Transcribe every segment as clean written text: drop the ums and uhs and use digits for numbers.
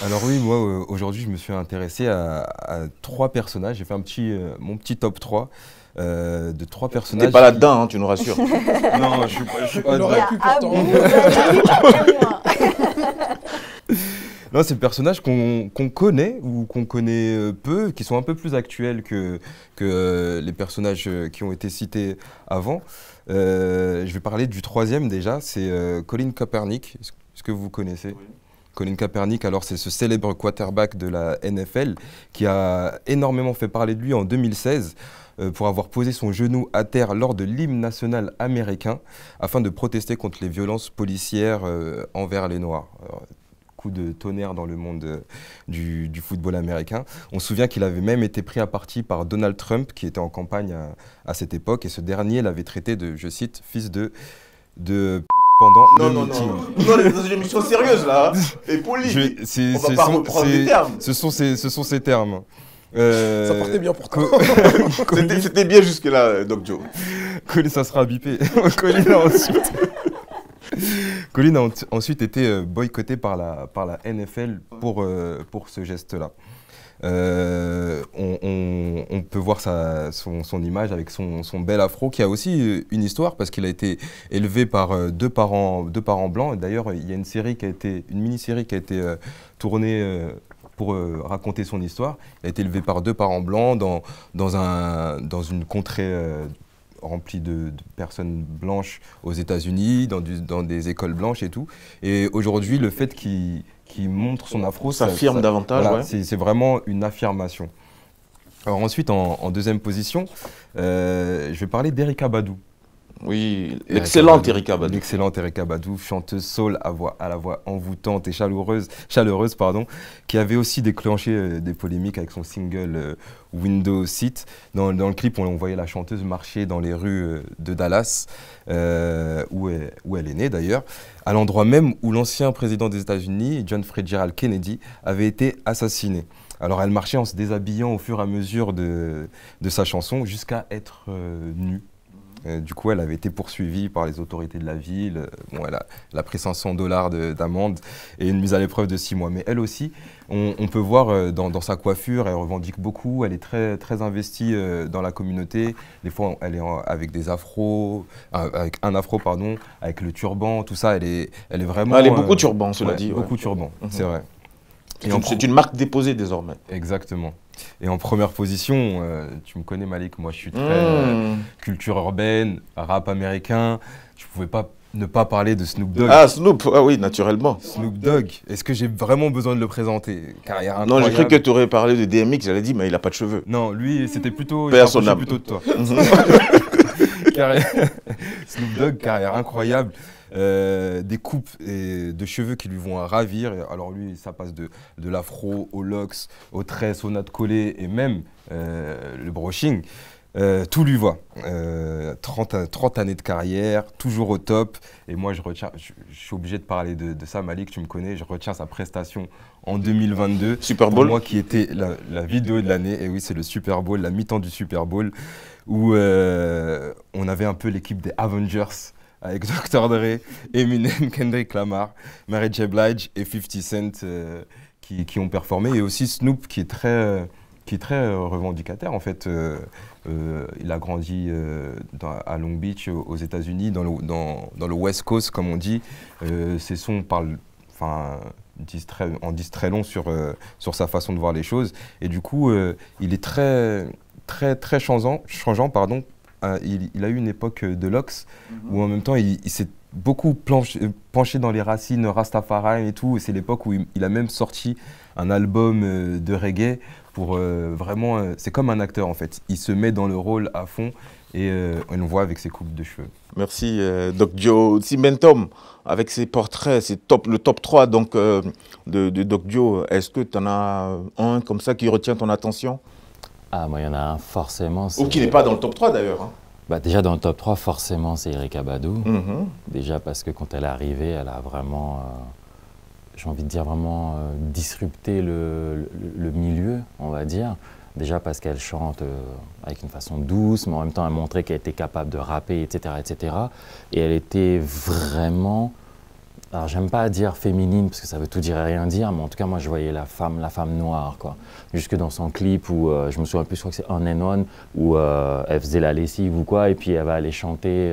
Alors oui, moi aujourd'hui je me suis intéressé à trois personnages. J'ai fait mon petit top 3 de trois T'es personnages pas qui... là-dedans, hein, tu nous rassures. Non, je suis pas Il dedans. aurait pu pourtant. Non, c'est des personnages qu'on connaît ou qu'on connaît peu, qui sont un peu plus actuels que les personnages qui ont été cités avant. Je vais parler du troisième déjà, c'est Colin Kaepernick. Est-ce que vous connaissez? Oui. Colin Kaepernick, alors c'est ce célèbre quarterback de la NFL qui a énormément fait parler de lui en 2016 pour avoir posé son genou à terre lors de l'hymne national américain afin de protester contre les violences policières envers les Noirs. Alors, coup de tonnerre dans le monde du football américain. On se souvient qu'il avait même été pris à partie par Donald Trump qui était en campagne à cette époque et ce dernier l'avait traité de, je cite, fils de pendant le meeting. Non, on est dans une émission sérieuse là, hein. Et poli. On va pas reprendre les termes. Ce sont ces termes. Ça portait bien pourtant. C'était bien jusque-là, Doc Joe. Colin, ça sera bipé. Colin a ensuite été boycotté par la NFL pour ce geste-là. On peut voir son image avec son bel afro qui a aussi une histoire parce qu'il a été élevé par deux parents blancs. D'ailleurs, il y a une mini-série qui a été tournée pour raconter son histoire. Il a été élevé par deux parents blancs dans une contrée remplie de personnes blanches aux États-Unis, dans des écoles blanches et tout. Et aujourd'hui, le fait qu'il montre son afro, ça affirme davantage. Voilà, ouais. c'est vraiment une affirmation. Alors ensuite, en deuxième position, je vais parler d'Erykah Badu. Oui, l'excellente Erykah Badu. L'excellente Erykah Badu, chanteuse soul à la voix envoûtante et chaleureuse, qui avait aussi déclenché des polémiques avec son single Window Seat. Dans le clip, on voyait la chanteuse marcher dans les rues de Dallas, où elle est née d'ailleurs, à l'endroit même où l'ancien président des États-Unis, John Fitzgerald Kennedy, avait été assassiné. Alors elle marchait en se déshabillant au fur et à mesure de sa chanson jusqu'à être nue. Du coup, elle avait été poursuivie par les autorités de la ville. Bon, elle a pris $500 d'amende et une mise à l'épreuve de 6 mois. Mais elle aussi, on peut voir dans sa coiffure, elle revendique beaucoup. Elle est très, très investie dans la communauté. Des fois, elle est avec des afros, avec un afro, pardon, avec le turban, tout ça. Elle est vraiment... Elle est beaucoup turban, cela ouais, dit. Beaucoup turban, c'est vrai. C'est une marque déposée désormais. Exactement. Et en première position, tu me connais Malik, moi je suis très culture urbaine, rap américain. Je pouvais pas ne pas parler de Snoop Dogg. Ah, Snoop, ah oui, naturellement. Snoop Dogg, est-ce que j'ai vraiment besoin de le présenter? Carrière Non, incroyable. j'ai cru que tu aurais parlé de DMX, j'allais dire, mais il a pas de cheveux. Non, lui, c'était plutôt... Paix à son âme. plutôt de toi. Snoop Dogg, carrière incroyable. Des coupes et de cheveux qui lui vont à ravir. Alors lui, ça passe de l'afro au locks, aux tresses, aux nattes collées et même le brushing. Tout lui va. 30 années de carrière, toujours au top. Et moi, je suis obligé de parler de ça, Malik, tu me connais. Je retiens sa prestation en 2022. Super Bowl. Pour moi, qui était la vidéo de l'année. Et oui, c'est le Super Bowl, la mi-temps du Super Bowl, où on avait un peu l'équipe des Avengers, avec Dr. Dre, Eminem, Kendrick Lamar, Mary J. Blige et 50 Cent qui ont performé. Et aussi Snoop qui est très revendicateur en fait. Il a grandi à Long Beach aux États-Unis, dans le West Coast comme on dit. Ses sons disent très long sur sa façon de voir les choses. Et du coup, il est très changeant, pardon. Il a eu une époque de Lox où en même temps il s'est beaucoup penché dans les racines Rastafari et tout. Et c'est l'époque où il a même sorti un album de reggae pour vraiment... c'est comme un acteur en fait. Il se met dans le rôle à fond et on le voit avec ses coupes de cheveux. Merci Doc Joe. Simentum, avec ses portraits, le top 3 donc, de Doc Joe, est-ce que tu en as un comme ça qui retient ton attention? Ah, moi, il y en a un, forcément. Ou qui n'est pas dans le top 3 d'ailleurs. Hein. Bah, déjà, dans le top 3, forcément, c'est Erykah Badu. Déjà parce que quand elle est arrivée, elle a vraiment, j'ai envie de dire, vraiment disrupté le milieu, on va dire. Déjà parce qu'elle chante avec une façon douce, mais en même temps, elle montrait qu'elle était capable de rapper, etc., etc. Et elle était vraiment alors j'aime pas dire féminine parce que ça veut tout dire et rien dire, mais en tout cas moi je voyais la femme noire quoi. Jusque dans son clip où je me souviens plus, je crois que c'est On and On, où elle faisait la lessive ou quoi, et puis elle va aller chanter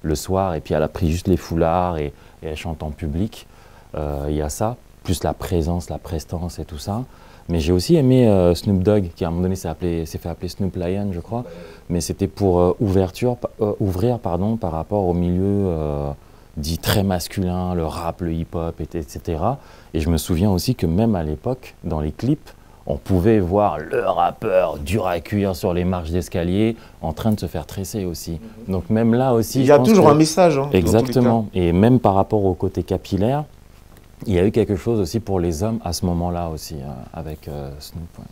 le soir, et puis elle a pris juste les foulards et elle chante en public. Il y a ça, plus la présence, la prestance et tout ça. Mais j'ai aussi aimé Snoop Dogg, qui à un moment donné s'est fait appeler Snoop Lion, je crois. Mais c'était pour ouvrir par rapport au milieu dit très masculin, le rap, le hip-hop, etc. Et je me souviens aussi que même à l'époque, dans les clips, on pouvait voir le rappeur dur à cuire sur les marches d'escalier en train de se faire tresser aussi. Donc même là aussi... Il y a toujours un message. Hein, exactement. Et même par rapport au côté capillaire, il y a eu quelque chose aussi pour les hommes à ce moment-là aussi, avec Snoop. Ouais.